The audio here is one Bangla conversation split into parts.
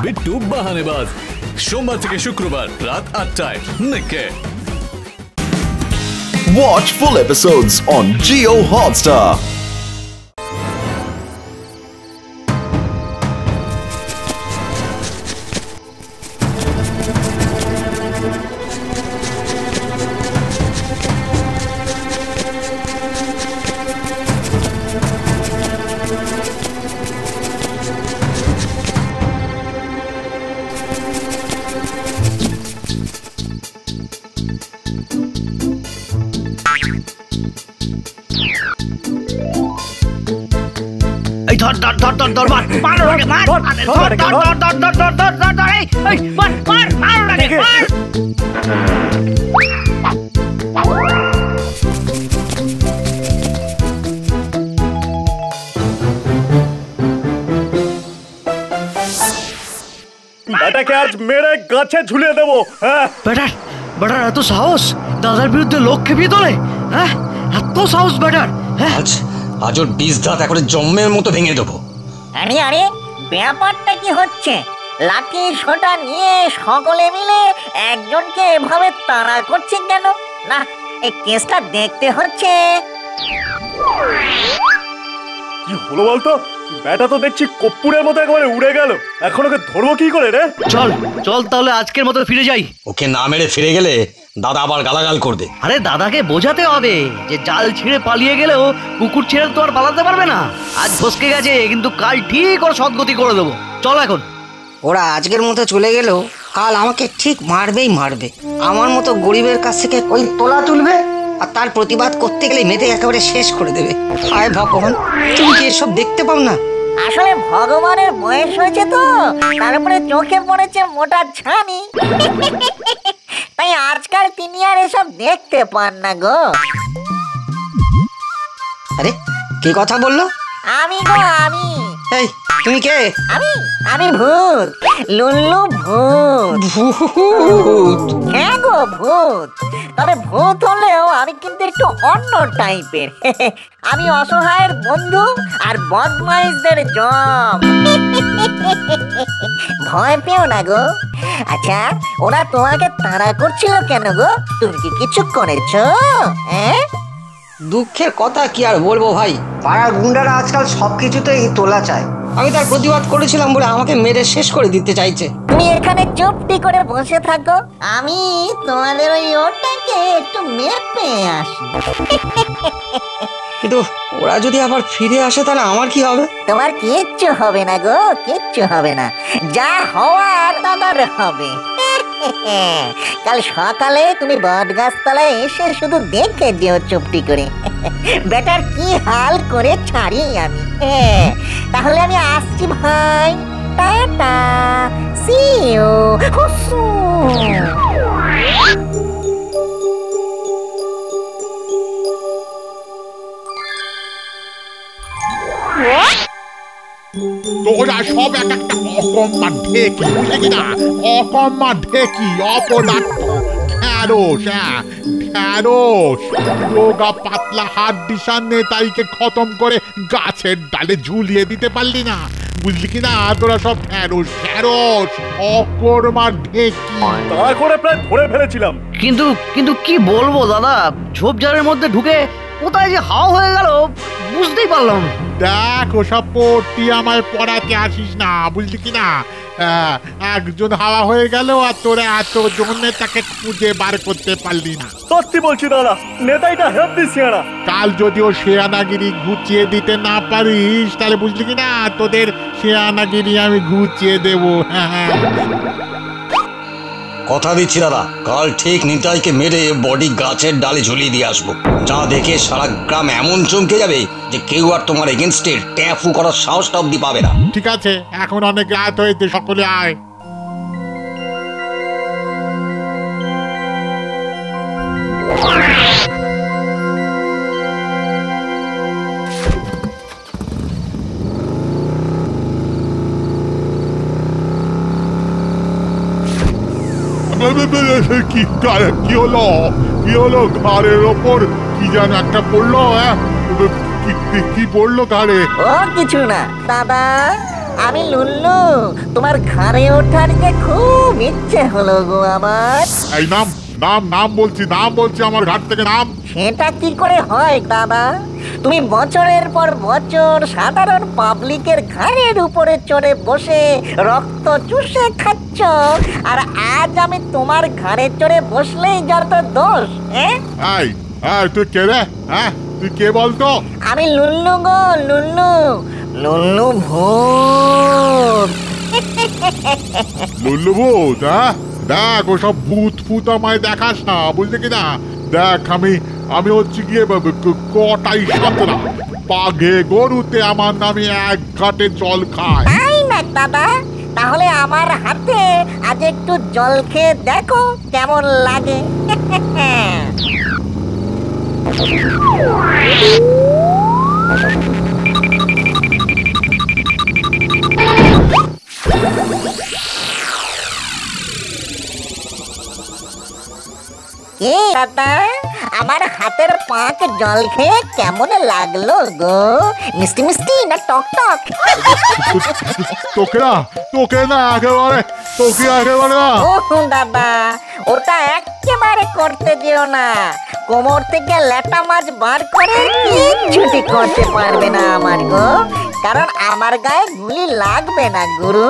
বিট্টু বাহানেবাজ, সোমবার থেকে শুক্রবার রাত 8টায় নিকে। Watch full episodes on Jio Hotstar. বেটাকে আজ মেরে গাছে ঝুলিয়ে দেবো। হ্যাঁ বেটার এত সাহস, দাদার বিরুদ্ধে লোক খেপিয়ে তোলে। হ্যাঁ, এত সাহস বেটার। আজ ওর বীজ দাঁত একবারে জম্মের মতো ভেঙে দেবো। আরে আরে, ব্যাপারটা কি হচ্ছে? লাঠি সোটা নিয়ে সকলে মিলে একজনকে এভাবে তাড়া করছে কেন? না, এই কেসটা দেখতে হচ্ছে। কি হলো বলতো? ব্যাটা তো দেখছি কপ্পুরের মতো একেবারে উড়ে গেল। এখন ওকে ধরবো কি করে রে? চল চল তাহলে আজকের মতো ফিরে যাই। ওকে না মেরে ফিরে গেলে দাদা আবার গালাগাল করবে। আরে দাদাকে বোঝাতে হবে যে জাল ছিঁড়ে পালিয়ে গেলেও কুকুর ছেড়ে তো আর পালাতে পারবে না। আজ ফসকে গেছে, কিন্তু কাল ঠিক ওর সদ্গতি করে দেবো। চল এখন। ওরা আজকের মতো চলে গেলেও কাল আমাকে ঠিক মারবেই মারবে। আমার মতো গরিবের কাছ থেকে ওই তোলা তুলবে আর তার প্রতিবাদ করতে গেলে মেয়েদের একেবারে শেষ করে দেবে। হায় ভগবান, তুমি কি এসব দেখতে পাও না? আসলে ভগবানের বয়স হয়েছে তো, তারপরে চোখে পড়েছে মোটা ছানি। তাই আজকাল তিনি আর এসব দেখতে পান না গো। আরে কি কথা বললো? আমি গো আমি। এই তুমি কে? আমি ভূত, লুল্লু ভূত। ভূত? হ্যাঁ গো ভূত। তবে ভূত হলেও আমি কিন্তু একটু অন্য টাইপের। আমি অসহায়ের বন্ধু আর বদমাইশদের জম। ভয় পেও না গো। আচ্ছা, ওরা তোমাকে তাড়া করছিল কেন গো? তুমি কি কিছু করেছো? হ্যাঁ, দুঃখের কথা কি আর বলবো ভাই, পাড়ার গুন্ডারা আজকাল সবকিছুতেই তোলা চায়। আমি তার প্রতিবাদ করেছিলাম বলে আমাকে মেরে শেষ করে দিতে চাইছে। তুমি এখানে চুপটি করে বসে থাকো, আমি তোমাদের ওই ওটাকে একটু মেপে আসি। কিন্তু ওরা যদি আবার ফিরে আসে তাহলে আমার কি হবে? তোমার কিচ্ছু হবে না গো, কিচ্ছু হবে না। যা হওয়ার দাদার হবে। কাল সকালে তুমি বটগাছতলায় এসে শুধু দেখে যেও চুপটি করে। বেটার কি হাল করে ছাড়ি আমি। তাহলে আমি আসছি ভাই, টাটা, সি ইউ। তোরা সব এক একটা অকম্মা ঢেকি, বুঝলি কিনা? অকম্মা ঢেকি, অপদার্থ, ঢ্যাঁড়স। ঢ্যাঁড়স রোগা পাতলা হাড্ডিসার নেতাইকে খতম করে গাছের ডালে ঝুলিয়ে দিতে পারলি না, বুঝলি কিনা? তোরা সব ঢ্যাঁড়স অকর্মা ঢেকি। তা করে প্রায় ধরে ফেলেছিলাম। কিন্তু কি বলবো দাদা, ঝোপঝাড়ের মধ্যে ঢুকে কোথায় যে হাওয়া হয়ে গেল বুঝতেই পারলাম। দেখ, ওসব পড়তি আমায় পড়াতে আসিস না, বুঝলি কিনা? একজন হাওয়া হয়ে গেল আর তোরা এতজন তাকে খুঁজে বার করতে পারলি না। সত্যি বলছি দাদা, নেতাইটা হেব্বি সিয়ানা। কাল যদি ও শেয়ানাগিরি ঘুচিয়ে দিতে না পারিস তাহলে বুঝলি কিনা তোদের শেয়ানাগিরি আমি ঘুচিয়ে দেবো। কথা দিচ্ছি দাদা, কাল ঠিক নিতাইকে মেরে বডি গাছের ডালে ঝুলিয়ে দিয়ে আসবো। যা দেখে সারা গ্রাম এমন চমকে যাবে যে কেউ আর তোমার এগেনস্টে ট্যাফু করার সাহসটা অব্দি পাবে না। ঠিক আছে, এখন অনেক রাত হয়েছে, সকলে আয়। কি হলো ঘাড়ের ওপর কি যেন একটা পড়লো? কি পড়লো ঘাড়ে? ও কিছু না দাদা, আমি লুল্লু, তোমার ঘাড়ে ওঠার যে খুব ইচ্ছে হলো গো আমার। এই নাম নাম নাম বলছি আমার ঘাট থেকে নাম। সেটা কি করে হয় দাদা? তুমি বছরের পর বছর সাধারণ পাবলিকের ঘাড়ের উপরে চড়ে বসে রক্ত চুষে খাচ্ছ, আর আজ আমি তোমার ঘাড়ে চড়ে বসলেই যত দোষ। এই তুই কে রে? হ্যাঁ, তুই কে বলতো? আমি লুল্লু গো, লুল্লু, লুল্লু ভূত। লুল্লু ভূত? হ্যাঁ, দেখ ওসব ভূত ফুত আমায় দেখাস না, বুঝলি কি না? দেখ আমি হচ্ছে গিয়ে কটাই সাঁতরা, পাঘে গরুতে আমার নামে এক ঘাটে জল খায়। তাই না দাদা? তাহলে আমার হাতে আজ একটু জল খেয়ে দেখো কেমন লাগে। কে দাদা, আমার হাতের পাক জল খেয়ে কেমন লাগলো গো? মিষ্টি মিষ্টি না টক টক? তোকে না একেবারে না। ও দাদা, ওটা একেবারে করতে যেও না। কোমর থেকে ল্যাটা মাছ বার করে কিচ্ছুটি করতে পারবে না আমার গো, কারণ আমার গায়ে গুলি লাগবে না গুরু।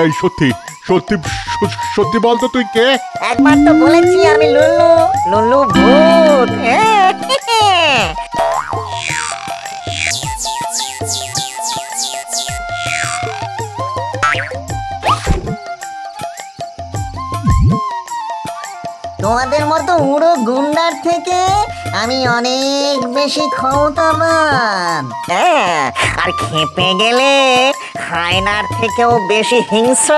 এই সত্যি সত্যি বলতো তুই কে? একবার তো বলেছি আমি লুল্লু, লুল্লু ভূত। তোমাদের মতো উড়ো গুন্ডার থেকে আমি অনেক বেশি ক্ষমতাবান। হ্যাঁ, আর খেপে গেলে হায়নার থেকেও বেশি হিংস্র।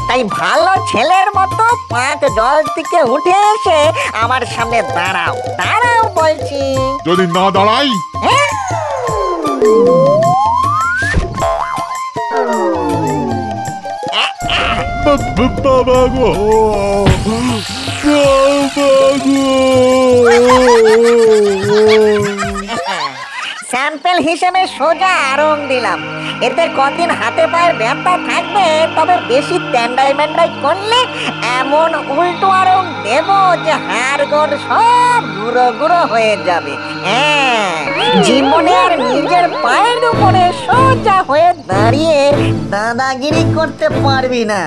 তাই ভালো ছেলের মতো পাঁচ জল থেকে উঠে এসে আমার সামনে দাঁড়াও বলছি। যদি না দাঁড়াই? বাবা গো, স্যাম্পল হিসেবে সোজা আরং দিলাম। এতে কদিন হাতে পায়ের ব্যথা থাকবে, তবে বেশি ট্যান্ডাই ম্যান্ডাই করলে এমন উল্টো আরং দেব যে হাড় গোড় সব গুঁড়ো গুঁড়ো হয়ে যাবে। হ্যাঁ, জীবনে আর নিজের পায়ের উপরে সোজা হয়ে দাঁড়িয়ে দাদাগিরি করতে পারবি না।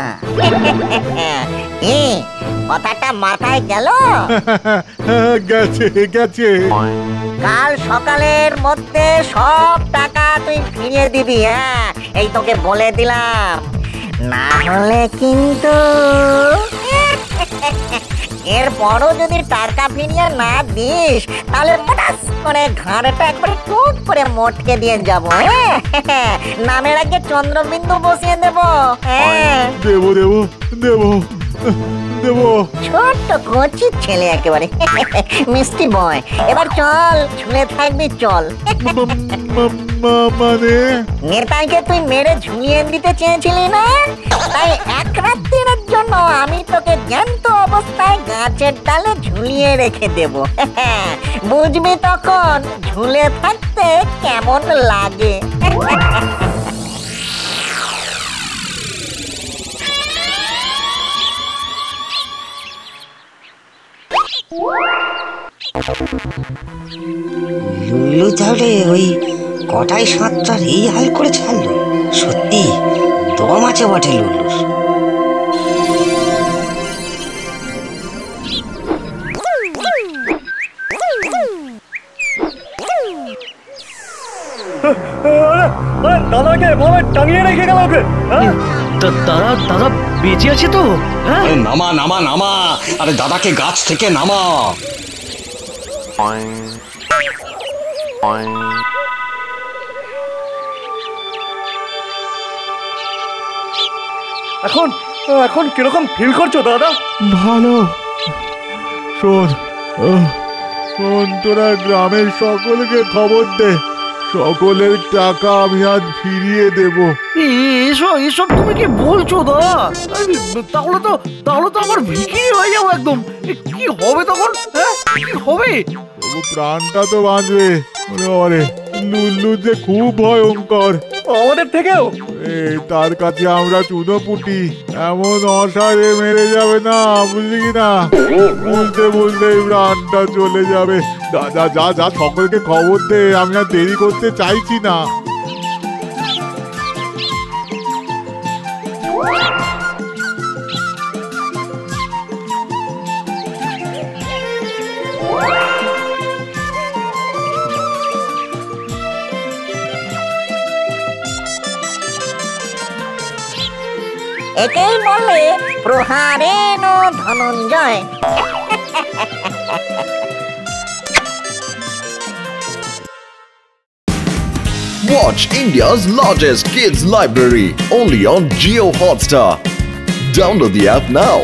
কথাটা মাথায় গেল? গেছে। কাল সকালের মধ্যে সব টাকা তুই ফিরিয়ে দিবি। হ্যাঁ, এই তোকে বলে দিলাম, না হলে কিন্তু এরপরও যদি টাকা ফিরিয়ে না দিস, তাহলে মোটাস করে ঘাড়টা একবারে টুট করে মোটকে দিয়ে যাবো। নামের আগে চন্দ্রবিন্দু বসিয়ে দেবো। দেবো। ছোট্ট কচি ছেলে একেবারে মিষ্টি বয়। এবার চল, ঝুলে থাকবি চল। মানে নেতাকে তুই মেরে ঝুলিয়ে দিতে চেয়েছিলি না? তাই এক রাত্রির জন্য আমি তোকে জ্যান্ত অবস্থায় গাছের ডালে ঝুলিয়ে রেখে দেব। বুঝবি তখন ঝুলে থাকতে কেমন লাগে। লুল্লু তাহলে ওই কটাই সাঁতটার এই হাল করে ছাড়লো? সত্যি দম আছে বটে লুল্লুর। দাদাকে ভাবে টাঙিয়ে রেখে গেল ওকে। দাদা বেঁচে আছে তো? হ্যাঁ, নামা। আরে দাদাকে গাছ থেকে নামা। এখন কিরকম ফিল করছো দাদা? ভালো। শোন, তোরা গ্রামের সকলকে খবর দে, সকলের টাকা আমি আজ ফিরিয়ে দেব। এসব তুমি কি বলছো দাদা? তাহলে তো আমার বিক্রি হয়ে যাবো একদম। কি হবে তখন? হ্যাঁ, কি হবে? তবু প্রাণটা তো বাঁচবে। লুল্লু যে খুব ভয়ঙ্কর। আমাদের থেকেও? তার কাছে আমরা চুনোপুটি, এমন অসারে মেরে যাবে না, বুঝলি কি না? বলতে বলতেই প্রাণটা চলে যাবে। যা যা যা, সকলকে খবর দে, আমি আর দেরি করতে চাইছি না। একেই বলে প্রহারেণ Dhananjay. Watch India's largest kids library only on Jio Hotstar. Download the app now.